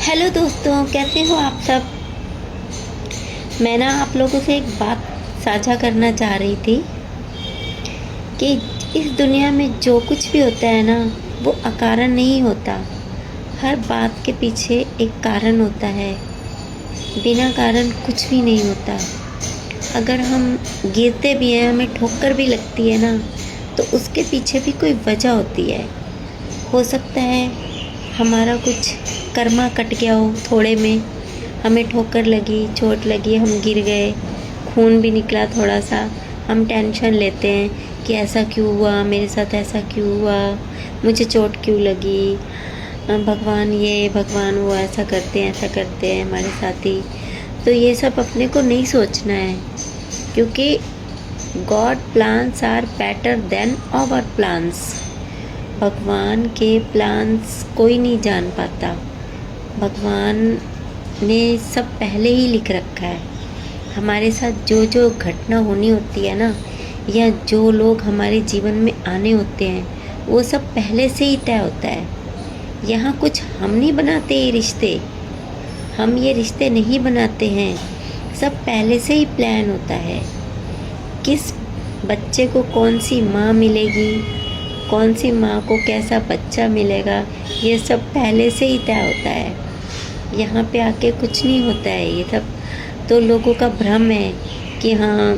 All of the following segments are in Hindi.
हेलो दोस्तों, कैसे हो आप सब। मैं ना आप लोगों से एक बात साझा करना चाह रही थी कि इस दुनिया में जो कुछ भी होता है ना, वो अकारण नहीं होता। हर बात के पीछे एक कारण होता है। बिना कारण कुछ भी नहीं होता। अगर हम गिरते भी हैं, हमें ठोकर भी लगती है ना, तो उसके पीछे भी कोई वजह होती है। हो सकता है हमारा कुछ कर्मा कट गया हो, थोड़े में हमें ठोकर लगी, चोट लगी, हम गिर गए, खून भी निकला थोड़ा सा। हम टेंशन लेते हैं कि ऐसा क्यों हुआ, मेरे साथ ऐसा क्यों हुआ, मुझे चोट क्यों लगी, भगवान ये भगवान वो, ऐसा करते हैं हमारे साथी। तो ये सब अपने को नहीं सोचना है, क्योंकि God plans are better than our plans. भगवान के प्लान्स कोई नहीं जान पाता। भगवान ने सब पहले ही लिख रखा है। हमारे साथ जो जो घटना होनी होती है ना, या जो लोग हमारे जीवन में आने होते हैं, वो सब पहले से ही तय होता है। यहाँ कुछ हम नहीं बनाते ये रिश्ते, हम ये रिश्ते नहीं बनाते हैं। सब पहले से ही प्लान होता है। किस बच्चे को कौन सी माँ मिलेगी, कौन सी माँ को कैसा बच्चा मिलेगा, ये सब पहले से ही तय होता है। यहाँ पे आके कुछ नहीं होता है। ये सब तो लोगों का भ्रम है कि हाँ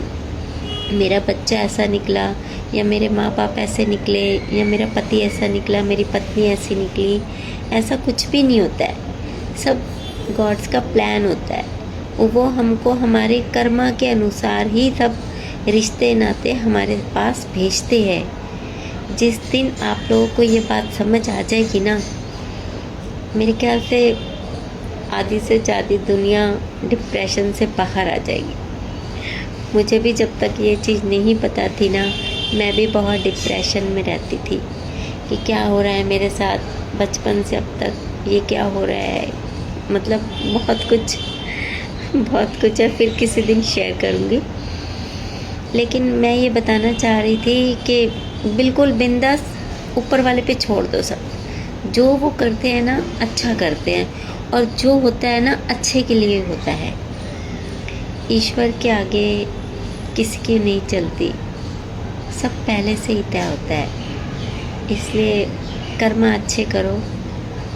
मेरा बच्चा ऐसा निकला, या मेरे माँ बाप ऐसे निकले, या मेरा पति ऐसा निकला, मेरी पत्नी ऐसी निकली। ऐसा कुछ भी नहीं होता है। सब गॉड्स का प्लान होता है। वो हमको हमारे कर्मा के अनुसार ही सब रिश्ते नाते हमारे पास भेजते हैं। जिस दिन आप लोगों को ये बात समझ आ जाएगी ना, मेरे ख्याल से आधी से ज़्यादा दुनिया डिप्रेशन से बाहर आ जाएगी। मुझे भी जब तक ये चीज़ नहीं पता थी ना, मैं भी बहुत डिप्रेशन में रहती थी कि क्या हो रहा है मेरे साथ, बचपन से अब तक ये क्या हो रहा है। मतलब बहुत कुछ है, फिर किसी दिन शेयर करूँगी। लेकिन मैं ये बताना चाह रही थी कि बिल्कुल बिंदास ऊपर वाले पे छोड़ दो सब। जो वो करते हैं ना, अच्छा करते हैं, और जो होता है ना, अच्छे के लिए होता है। ईश्वर के आगे किसी की नहीं चलती, सब पहले से ही तय होता है। इसलिए कर्मा अच्छे करो,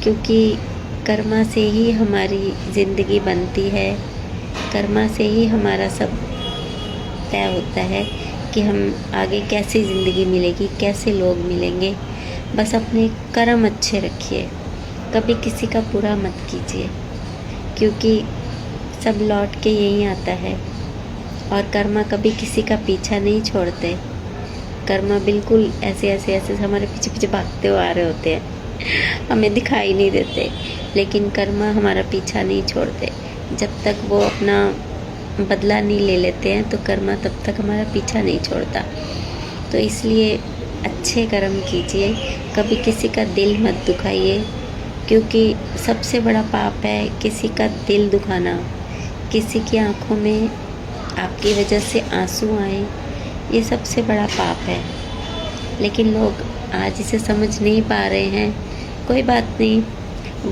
क्योंकि कर्मा से ही हमारी ज़िंदगी बनती है। कर्मा से ही हमारा सब तय होता है कि हम आगे कैसी ज़िंदगी मिलेगी, कैसे लोग मिलेंगे। बस अपने कर्म अच्छे रखिए, कभी किसी का बुरा मत कीजिए, क्योंकि सब लौट के यही आता है। और कर्मा कभी किसी का पीछा नहीं छोड़ते। कर्मा बिल्कुल ऐसे हमारे पीछे पीछे भागते हुए आ रहे होते हैं, हमें दिखाई नहीं देते, लेकिन कर्मा हमारा पीछा नहीं छोड़ते। जब तक वो अपना बदला नहीं ले लेते हैं, तो कर्मा तब तक हमारा पीछा नहीं छोड़ता। तो इसलिए अच्छे कर्म कीजिए, कभी किसी का दिल मत दुखाइए, क्योंकि सबसे बड़ा पाप है किसी का दिल दुखाना। किसी की आंखों में आपकी वजह से आंसू आए, ये सबसे बड़ा पाप है। लेकिन लोग आज इसे समझ नहीं पा रहे हैं। कोई बात नहीं,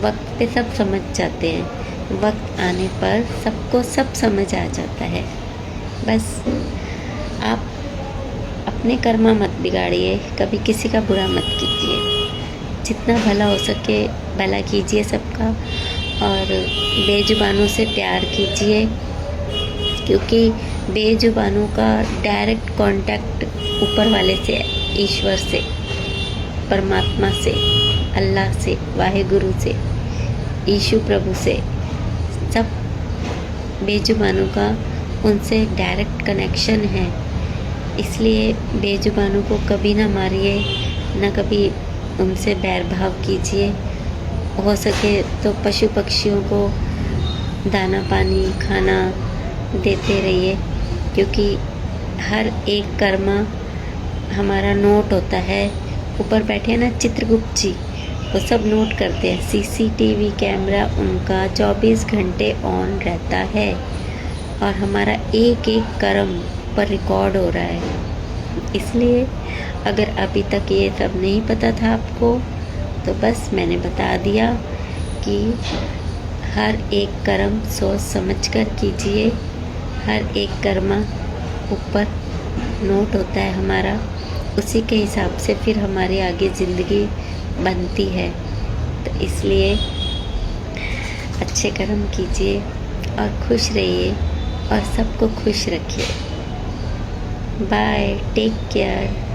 वक्त पे सब समझ जाते हैं। वक्त आने पर सबको सब समझ आ जाता है। बस आप अपने कर्मा मत बिगाड़िए, कभी किसी का बुरा मत कीजिए। जितना भला हो सके भला कीजिए सबका, और बेजुबानों से प्यार कीजिए, क्योंकि बेजुबानों का डायरेक्ट कांटेक्ट ऊपर वाले से, ईश्वर से, परमात्मा से, अल्लाह से, वाहेगुरु से, यीशु प्रभु से, सब बेजुबानों का उनसे डायरेक्ट कनेक्शन है। इसलिए बेजुबानों को कभी ना मारिए, ना कभी उनसे बैर भाव कीजिए। हो सके तो पशु पक्षियों को दाना पानी खाना देते रहिए, क्योंकि हर एक कर्मा हमारा नोट होता है। ऊपर बैठे हैं ना चित्रगुप्त जी, वो सब नोट करते हैं। सीसीटीवी कैमरा उनका 24 घंटे ऑन रहता है, और हमारा एक एक कर्म पर रिकॉर्ड हो रहा है। इसलिए अगर अभी तक ये सब नहीं पता था आपको, तो बस मैंने बता दिया कि हर एक कर्म सोच समझ कर कीजिए। हर एक कर्म ऊपर नोट होता है हमारा, उसी के हिसाब से फिर हमारी आगे ज़िंदगी बनती है। तो इसलिए अच्छे कर्म कीजिए और खुश रहिए और सबको खुश रखिए। Bye, take care.